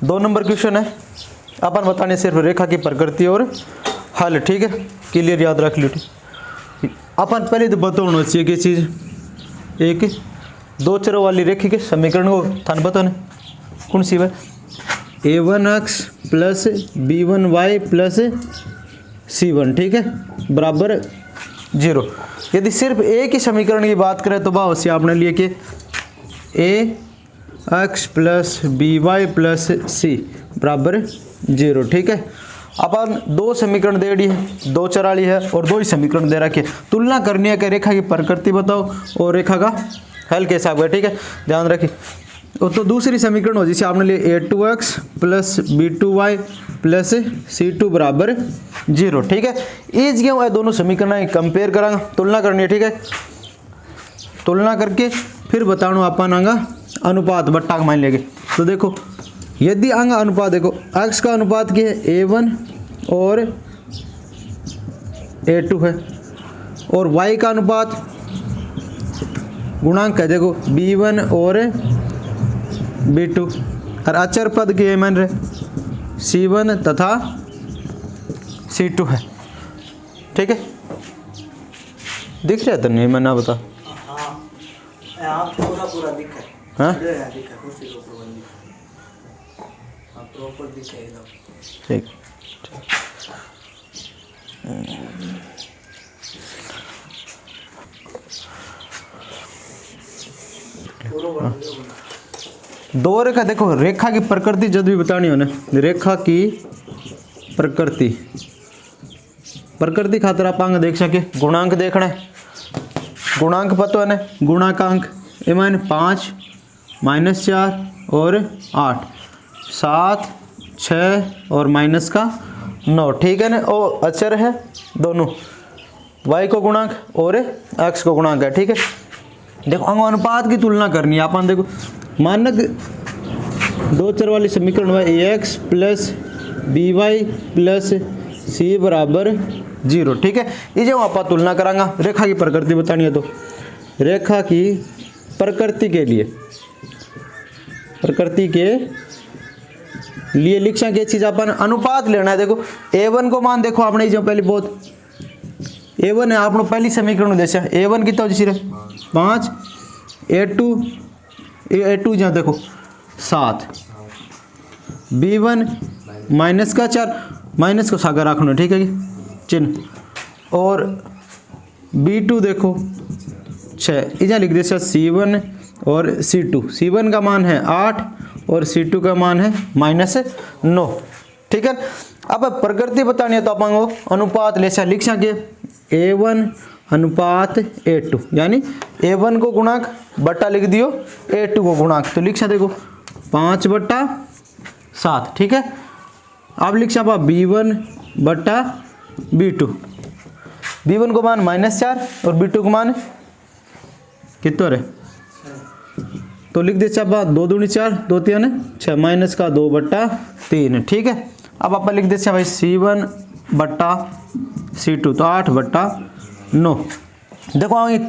2 number question है, अपन बताने सिर्फ रेखा की प्रकृति और हल। ठीक है, क्लियर याद रख लो। ठीक, अपन पहले तो बताना चाहिए कि चीज़ एक 2 चरों वाली रेखा के समीकरण को थान बताना कौन सी है, a1x plus b1y plus c1, ठीक है, बराबर 0। यदि सिर्फ एक ही समीकरण की बात करें तो बहुत सी आपने लिए कि ax plus by plus c बराबर 0। ठीक है, अपन 2 समीकरण दे दी है, 2 चराली है और 2 ही समीकरण दे रखे, तुलना करनी है कि रेखा की प्रकृति बताओ और रेखा का हल कैसा हुआ। ठीक है, ध्यान रखिए। तो दूसरी समीकरण हो जिसे आपने लिए a2x plus b2y plus c2 बराबर 0। ठीक है, ये जगह दोनों समीकरण कंपेयर करांगा, तुलना करनी है। ठीक है, तुलना करके फिर बताना अपन आंगा अनुपात बट्टा मान लेंगे। तो देखो यदि आंगा अनुपात देखो x का अनुपात क्या है a1 और a2 है, और y का अनुपात गुणांक है देखो b1 और b2, और अचर पद के मान रहे c1 तथा c2 है। ठीक है, दिख रहा है तो नहीं मैं ना बता। हाँ, पूरा दिख है। हाँ प्रॉपर दिख है एकदम। ठीक, दो रेखा देखो, रेखा की प्रकृति जब भी बतानी हो ना, रेखा की प्रकृति खातर आप आगे देख सके गुणांक देखना है, गुणांक पता है ना, गुणांकांक इमान 5 -4 और 8 7 6 और माइनस का 9। ठीक है ना, और अचर है दोनों, y को गुणांक और x को गुणांक है। ठीक है, देखो अंग अनुपात की तुलना करनी है अपन। देखो मानक 2 चर वाली समीकरण है ax plus by plus c बराबर 0। ठीक है, ये जो आप तुलना करांगा, रेखा की प्रकृति बतानी है तो रेखा की प्रकृति के लिए लिख सके चीज अपन अनुपात लेना है। देखो a1 को मान देखो आपने जो पहले बहुत a1 है, आपने पहली समीकरण देखा a1 कितना हो जिसे 5 a2 जहाँ देखो 7 b1 माइनस का 4 माइनस को सागर रखना। ठीक है चिन्ह, और b2 देखो 6 इधर लिख दे c1 और c1 का मान है 8 और c2 का मान है -9। ठीक है, अब प्रकृति बतानी है तो अपन अनुपात ले लिख सके a1 अनुपात a2, यानी a1 को गुणांक बट्टा लिख दियो a2 को गुणांक, तो लिख सकते देखो 5/7। ठीक है, अब लिख सकते b1 बट्टा b2, b1 को मान -4 और b2 को मान कितना है तो लिख दे 2 दूनी 4 2 3 6 माइनस का 2/3। ठीक है, अब आप लिख देते भाई c1 बट्टा c2 तो 8/9। देखो आगे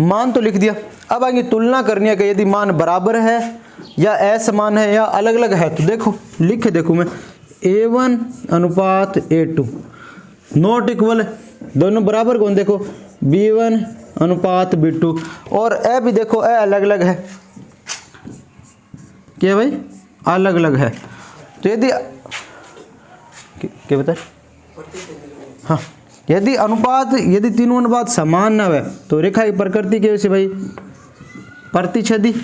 मान तो लिख दिया, अब आगे तुलना करनी है कि यदि मान बराबर है या असमान है या अलग अलग है। तो देखो लिखे देखो मैं a1 अनुपात a2 नॉट इक्वल, दोनों बराबर कौन, देखो b1 अनुपात b2, और ए भी देखो ए अलग अलग है, क्या भाई अलग अलग है। तो यदि क्या बता, हाँ यदि तीनों अनुपात समान ना हो तो रेखा की प्रकृति के वैसे भाई प्रतिच्छेदी,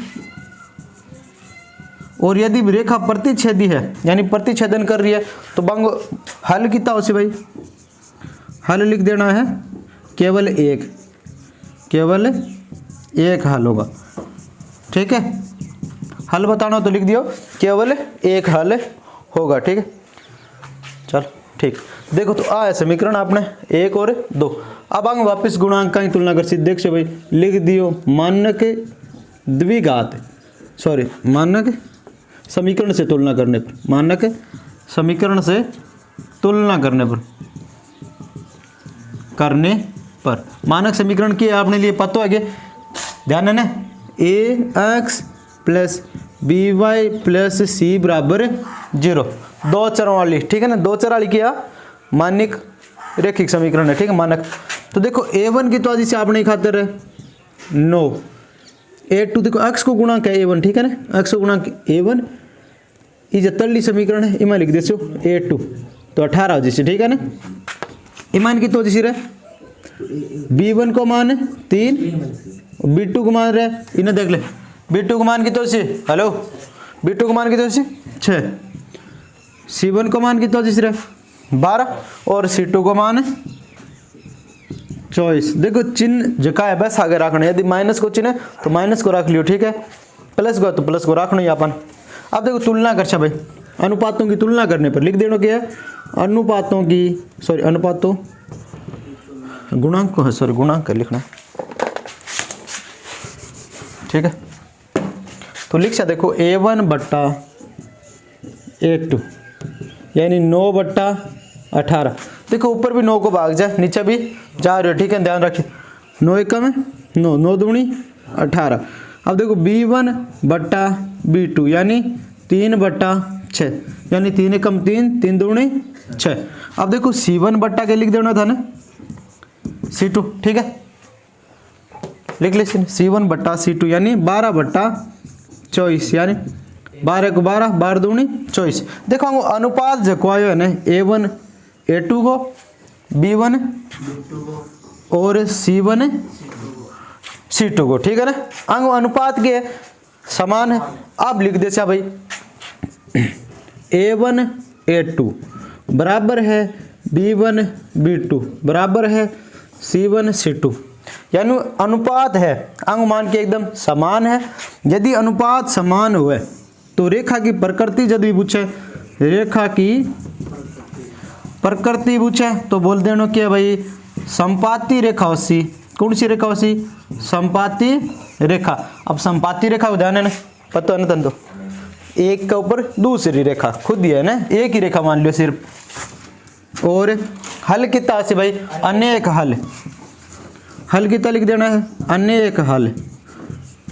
और यदि रेखा प्रतिच्छेदी है यानी प्रतिच्छेदन कर रही है तो बंग हल कितना हो से भाई, हल लिख देना है केवल एक हल होगा। ठीक है, हल बताना तो लिख दियो केवल एक हल होगा। ठीक है, चल ठीक, देखो तो आ समीकरण आपने 1 और 2। अब आगे वापस गुणांक की तुलना कर देख से भाई लिख दियो मानक द्विघात, मानक समीकरण से तुलना करने पर, मानक समीकरण से तुलना करने पर मानक समीकरण की आपने लिए पता है, ध्यान है ना ax plus B Y plus C बराबर 0, दो चरों वाली, ठीक है ना, दो चर वाली क्या मानक रेखिक समीकरण है, ठीक है, मानक। तो देखो a1 की तो आज इसे आपने खातिर 9, a2 देखो x को गुणांक है a1, ठीक है ना, x को गुणांक a1, ये जो तली समीकरण है इमा लिख देसो a2, तो 18 हो जैसे, ठीक है ना। ईमान की तो जैसे रहे b1 को मान 3, b2 को मान रहे इन्हें देख ले, b2 को मान की तो जैसे, हेलो, b2 को मान की तो जैसे 6, c1 को मान की तो जैसे रहे 12 और c2 को मान 24। देखो चिन्ह जका है बस आगे रखना, यदि माइनस को चिन्ह है तो माइनस को रख लियो, ठीक है, प्लस को तो प्लस को रखना ही अपन। अब देखो तुलना कर भाई, अनुपातों की तुलना करने पर लिख देना क्या है, अनुपातों की, सॉरी अनुपातों गुणांक को है, सॉरी गुणांक कर लिखना, ठीक है। तो लिख सा देखो a1 बट्टा a2 यानी 9 बट्टा 18। देखो ऊपर भी 9 को भाग जाए, नीचे भी जा रहे हो, ठीक है, ध्यान रखिए, 9 एकम है 9, 9 दूनी 18। अब देखो b1 बट्टा b2 यानी 3 बट्टा 6 यानी 3 एकम 3, 3 दूनी 6। अब देखो c1 बट्टा के लिख देना था ना c2, ठीक है, लिख ले c1 बट्टा c2 यानी 12 बट्टा 24 यानी 12 को 12, 12 दूनी 24। देखो हम अनुपात जो आयो है ना a1 a2 को, b1 और c1 c2 को, ठीक है ना, अंग अनुपात के समान है। अब लिख दे भाई a1 a2 बराबर है b1 b2 बराबर है c1 c2, यानी अनुपात है अंग मान के एकदम समान है। यदि अनुपात समान हुए तो रेखा की प्रकृति यदि पूछे, रेखा की प्रकृति पूछे तो बोल देना कि भाई संपाती रेखा होसी, कौन सी रेखा होसी, संपाती रेखा। अब संपाती रेखा उदाहरण है ना, पता है ना तंदो, एक के ऊपर दूसरी रेखा खुद ही है ना, एक ही रेखा मान लियो सिर्फ। और हल कितना से भाई अनेक हल, हल कितना लिख देना है, अनेक हल,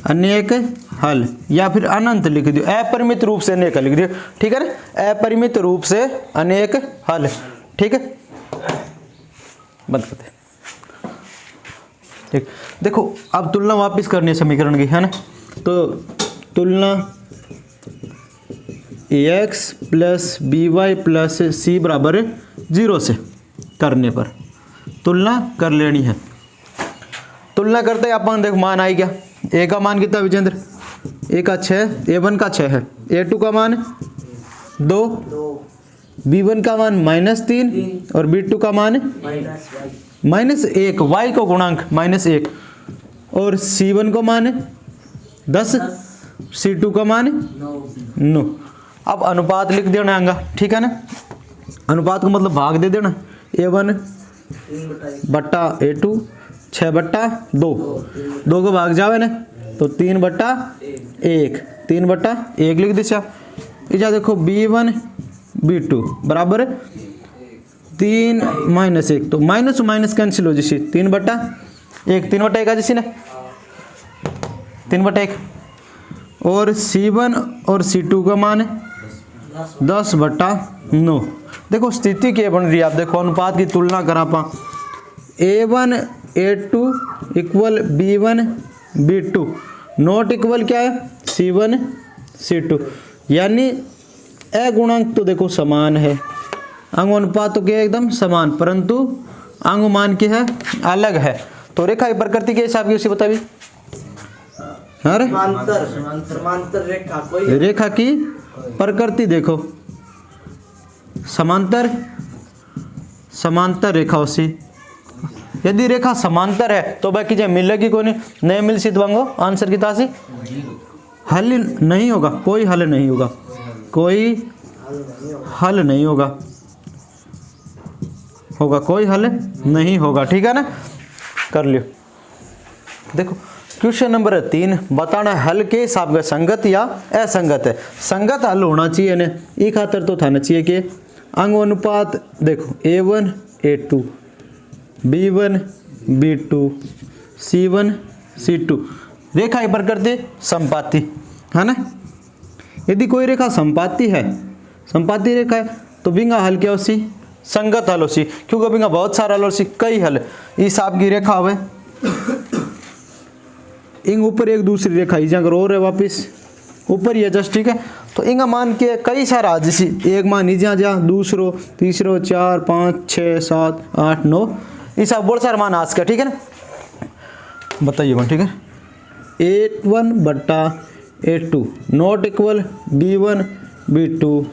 अनेक हल या फिर अनंत लिख दियो, अपरिमित रूप से अनेक लिख दियो, ठीक है ना, अपरिमित रूप से अनेक हल, ठीक है, बंद करते, ठीक। देखो अब तुलना वापस करनी है समीकरण की, है ना, तो तुलना ax plus B Y plus C बराबर 0 से करने पर तुलना कर लेनी है। तुलना करते अपन देखो मान आई क्या, ए का मान कितना विजेंद्र, ए का 6, a1 का 6 है, a2 का मान 2, b1 का मान -3 और b2 का मान -1, y को गुणांक -1 और c1 को मान 10, c2 का मान 9। अब अनुपात लिख देना आएगा, ठीक है ना, अनुपात को मतलब भाग दे देना, a1 बट्टा a2 6 बट्टा 2, 2 को भाग जावे ना तो 3 बट्टा 1, 3 बट्टा 1 लिख दीचा। इजा देखो b1 b2 बराबर 3 -1, तो माइनस माइनस कैंसिल हो जैसे 3 बट्टा 1, 3 बट्टा 1 आ जैसे ना 3 बट्टा 1, और c1 और c2 का मान 10 बट्टा 9। देखो स्थिति क्या बन रही है, आप देखो अनुपात की तुलना करा पा, a1 a2 equal b1 b2 not equal क्या है c1 c2, यानी ए गुणांक तो देखो समान है, अंग अनुपात तो क्या एकदम समान, परंतु अंग मान के है अलग है। तो रेखा की प्रकृति के हिसाब से बता भी, समांतर रेखा कोई रेखा की प्रकृति देखो समांतर, समांतर रेखा उसी, यदि रेखा समांतर है तो बाकी जो मिलेगी कोई नहीं मिल सी दवांगो आंसर की तासी हल नहीं होगा, कोई हल नहीं होगा, कोई हल नहीं होगा, होगा कोई हल नहीं होगा, ठीक है ना, कर लियो। देखो क्वेश्चन नंबर 3 बताना हल के हिसाब का संगत या असंगत है। संगत हल होना चाहिए ना, ये खातर तो था ना चाहिए कि अंग अनुपात देखो a1 a2 b1 b2 c1 c2 रेखा की प्रकृति संपाती है ना, यदि कोई रेखा संपाती है, संपाती रेखा है, तो बिंगा हल क्या होसी, संगत हल होसी, क्योंकि बिंगा बहुत सारा हल होसी, कई हल इस आपकी रेखा हुए इंग ऊपर एक दूसरी रेखा इजा अगर और है वापिस ऊपर ही है जस्ट, ठीक है। तो इंगा मान के कई सारा जैसे एक मान इजा जा, दूसरो, तीसरो, 4, 5, 6, 7, 8, 9 ऐसा बहुत सारा मान आज का, ठीक है ना। बताइए वन, ठीक है। 8(1) बट्टा 8(2) not equal B1 B2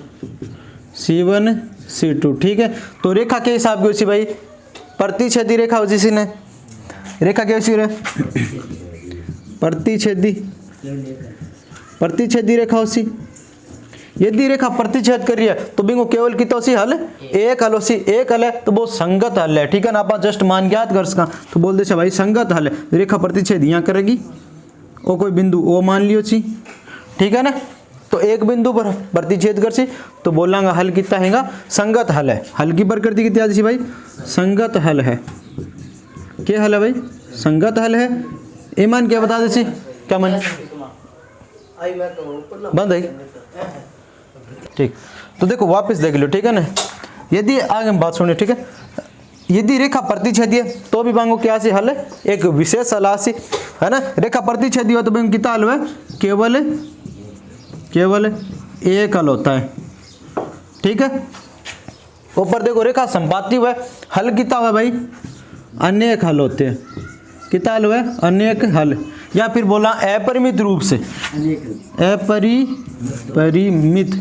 C1 C2, ठीक है। तो रेखा के हिसाब की होती भाई प्रतिच्छेदी रेखा हो जिसी ने रेखा क्या होती है, प्रतिच्छेदी रेखा होती। यदि रेखा प्रतिच्छेद कर रही है तो बिंगो केवल कितना होसी हल, एक हल होसी, एक हल है तो वो संगत हल है, ठीक है ना। आप जस्ट मान ज्ञात कर सका तो बोल दे भाई संगत हल है, रेखा प्रतिच्छेद यहाँ करेगी और कोई बिंदु वो मान लियो ची, ठीक है ना। तो एक बिंदु पर प्रतिच्छेद कर सी तो बोलांगा हल कितना हैगा, संगत हल है। हल की प्रकृति कितनी आती भाई, संगत हल है। क्या हल है भाई, संगत हल है। ये मान क्या बता दे, क्या मान बंद है, ठीक। तो देखो वापस देख लो, ठीक है ना। यदि आगे बात सुनिए, ठीक है। यदि रेखा प्रतिच्छेदी है तो भी बांगो क्या सी हल है, एक विशेष हल सी है ना। रेखा प्रतिच्छेदी हो तो बांगो कितना हल है, केवल एक हल होता है, ठीक है। ऊपर देखो रेखा संपाती हुआ हल कितना हुआ भाई, अनेक हल होते हैं। कितना हल हुआ, अनेक हल, या फिर बोला अपरिमित रूप से, अपरिमित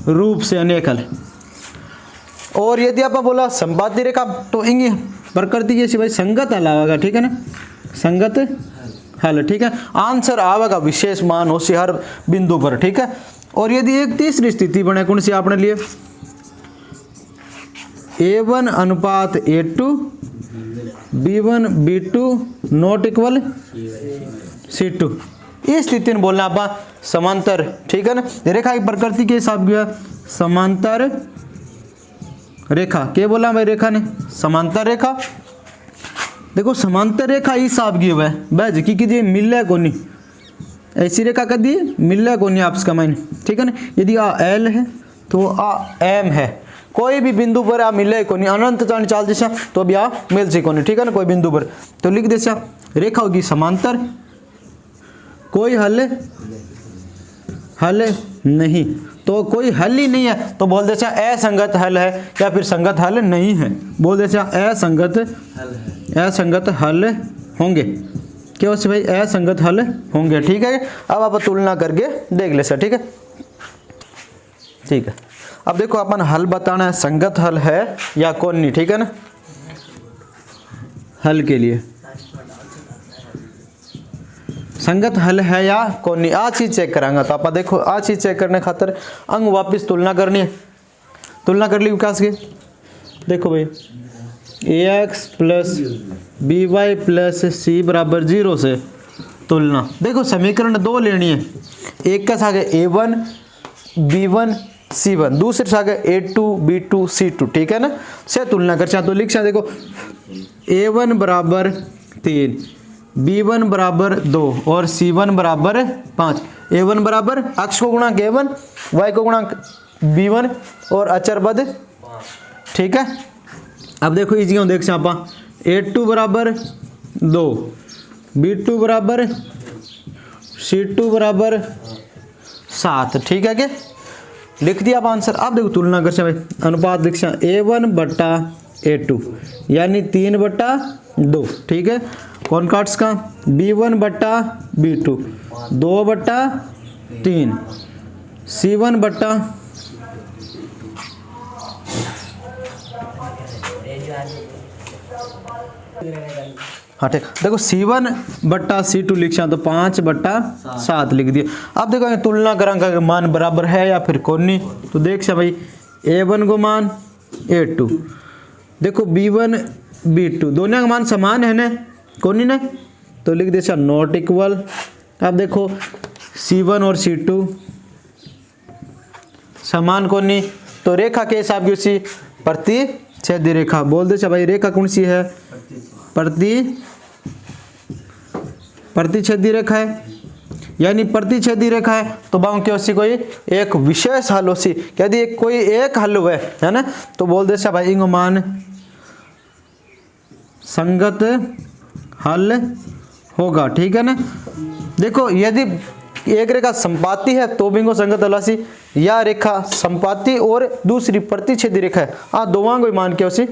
रूप से अनेक हल। और यदि आप बोला संपाती रेखा तो इंगी प्रकृति जैसी भाई संगत हल आवेगा, ठीक है ना, संगत हल, ठीक है। आंसर आवेगा विशेष मान हो हर बिंदु पर, ठीक है। और यदि एक तीसरी स्थिति बने कौन सी आपने लिए, A1 अनुपात A2 B1 B2 not equal C2, इस स्थिति में बोलना आप समांतर, ठीक है ना। रेखा की प्रकृति के हिसाब गया समांतर रेखा, क्या बोला भाई रेखा ने, समांतर रेखा। देखो समांतर रेखा इस हिसाब की हुआ है बैज की मिले को नहीं, ऐसी रेखा कर दी मिले को नहीं आपस का मायने, ठीक है ना। यदि आ L है तो आ M है, कोई भी बिंदु पर आ मिले को नहीं, अनंत चाल जैसा तो भी आ मिल सी को नहीं, ठीक है ना, कोई बिंदु पर। तो लिख दे रेखा होगी समांतर, कोई हल नहीं, तो कोई हल ही नहीं है तो बोल दे असंगत हल है, या फिर संगत हल नहीं है, बोल दे असंगत हल होंगे। क्या होते भाई, असंगत हल होंगे, ठीक है। अब आप तुलना करके देख ले सर, ठीक है, ठीक है। अब देखो अपन हल बताना है, संगत हल है या कौन नहीं, ठीक है ना। हल के लिए संगत हल है या कौन नहीं, आ चीज चेक करांगा। तो आप देखो आ चीज चेक करने खातर अंग वापस तुलना करनी है। तुलना कर ली विकास की, देखो भाई ax plus by plus c बराबर 0 से तुलना। देखो समीकरण 2 लेनी है, एक का सागे a1 b1 c1, दूसरे सागे a2 b2 c2, ठीक है ना। से तुलना कर चाह तो लिख सा, देखो a1 बराबर 3 b1 बराबर 2 और c1 बराबर 5। a1 बराबर अक्ष को गुणा a1, y को गुणा b1 और अचर पद, ठीक है। अब देखो इजी देख से आप a2 बराबर 2 b2 बराबर c2 बराबर 7, ठीक है। क्या लिख दिया आप आंसर। अब देखो तुलना कर भाई, अनुपात लिख a1 बट्टा a2 यानी 3/2, ठीक है। कौन काट्स का b1 बट्टा b2 2/3 c1 बट्टा हाँ ठीक। देखो C1 बट्टा C2 लिख तो 5/7 लिख दिया। अब देखो तुलना करांगा मान बराबर है या फिर कौन नहीं। तो देख सा भाई A1 को मान A2, देखो B1 B2 दोनों का मान समान है ना, कौन नहीं ना, तो लिख दे नॉट इक्वल। अब देखो C1 और C2 समान कौन नहीं, तो रेखा के हिसाब की उसी प्रतिच्छेदी रेखा बोल दे भाई। रेखा कौन सी है, प्रतिच्छेदी रेखा है। यानी प्रतिच्छेदी रेखा है तो बांग क्या होसी कोई एक विशेष हल होसी। यदि कोई एक हल हुए है ना तो बोल दे सा भाई इंगो मान संगत हल होगा। ठीक है ना। देखो यदि एक रेखा संपाती है तो भी इनको संगत हल होसी, या रेखा संपाती और दूसरी प्रतिच्छेदी रेखा है आ दोवां को मान के होसी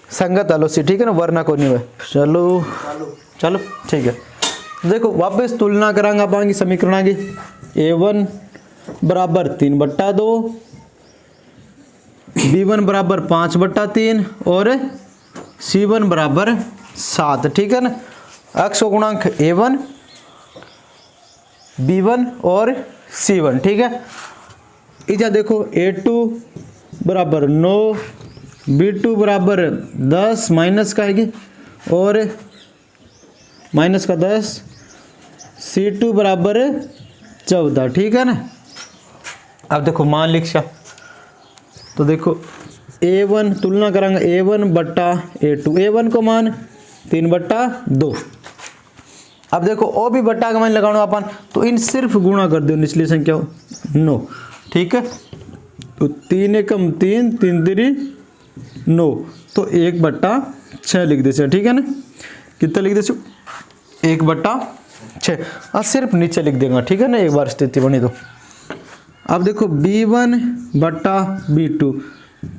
संगत हल होसी। ठीक है ना, वरना को नहीं हुए। चलो चलो ठीक है। देखो वापस तुलना करांगा पाएंगे समीकरण की। a1 बराबर 3/2, b1 बराबर 5/3 और c1 बराबर 7। ठीक है ना। अक्ष को गुणांक a1 b1 और c1। ठीक है। इजा देखो a2 बराबर 9, b2 बराबर 10 माइनस का है और माइनस का 10, c2 बराबर 14। ठीक है ना। अब देखो मान लिखा तो देखो a1 तुलना करांगे a1 बट्टा a2। a1 को मान 3/2। अब देखो ओ भी बट्टा का मान लगाना अपन तो इन सिर्फ गुणा कर दो, निचली संख्या 9। ठीक है। तो 3 एकम 3, 3 3 9 तो 1/6 लिख दे। ठीक है ना। कितना लिख दे 1/6 सिर्फ नीचे लिख देगा। ठीक है ना, एक बार स्थिति बनी तो। अब देखो b1 बट्टा b2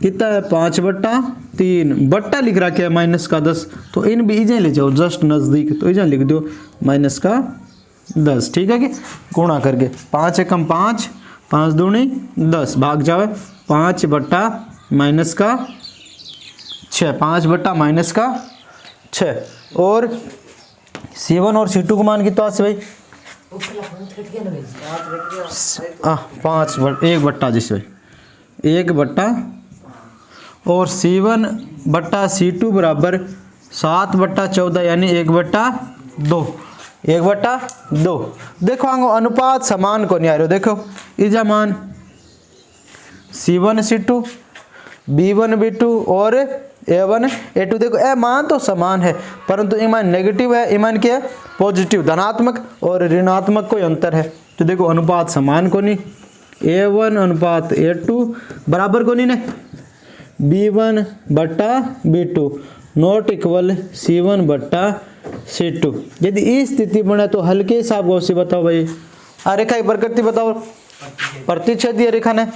कितना है 5/3 बट्टा लिख रहा क्या है माइनस का 10 तो इन भी इजे ले जाओ जस्ट नज़दीक तो इजे लिख दो माइनस का 10। ठीक है कि गुणा करके 5 एकम 5, 5 दूनी 10 भाग जावे 5 बट्टा माइनस का 6, 5 बट्टा माइनस का 6 और c1 और c2 को मान कितना से भाई 1/, जिससे 1/, और c1 बट्टा c2 बराबर 7/14 यानी 1/2। 1/2 देखो आंगो अनुपात समान को नहीं आ रहे। देखो इजा मान c1 c2, b1 b2 और a1 a2। देखो ए मान तो समान है परंतु ईमान नेगेटिव है, ईमान क्या है पॉजिटिव धनात्मक और ऋणात्मक कोई अंतर है। तो देखो अनुपात समान को नहीं, a1 अनुपात a2 बराबर को नहीं ने b1 बट्टा b2 नॉट इक्वल c1 बट्टा c2। यदि इस स्थिति बने तो हल के हिसाब से बताओ भाई आ रेखा की प्रकृति बताओ। प्रतिच्छेदी रेखा ने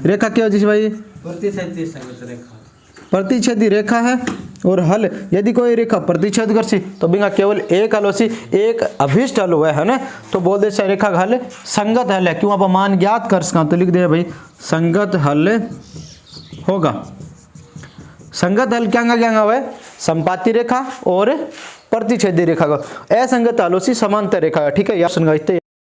रेखा क्या जिस भाई प्रतिच्छेदी रेखा है और हल यदि कोई रेखा प्रतिच्छेद कर सी तो बिना केवल एक हल होसी, एक अभिष्ट हल हुआ है ना तो बोल दे रेखा का हल संगत हल है। क्यों आप मान ज्ञात कर सका तो लिख दे भाई संगत हल होगा। संगत हल क्या हुआ है संपाती रेखा और प्रतिच्छेदी रेखा का असंगत हल होसी समांतर रेखा। ठीक है यार।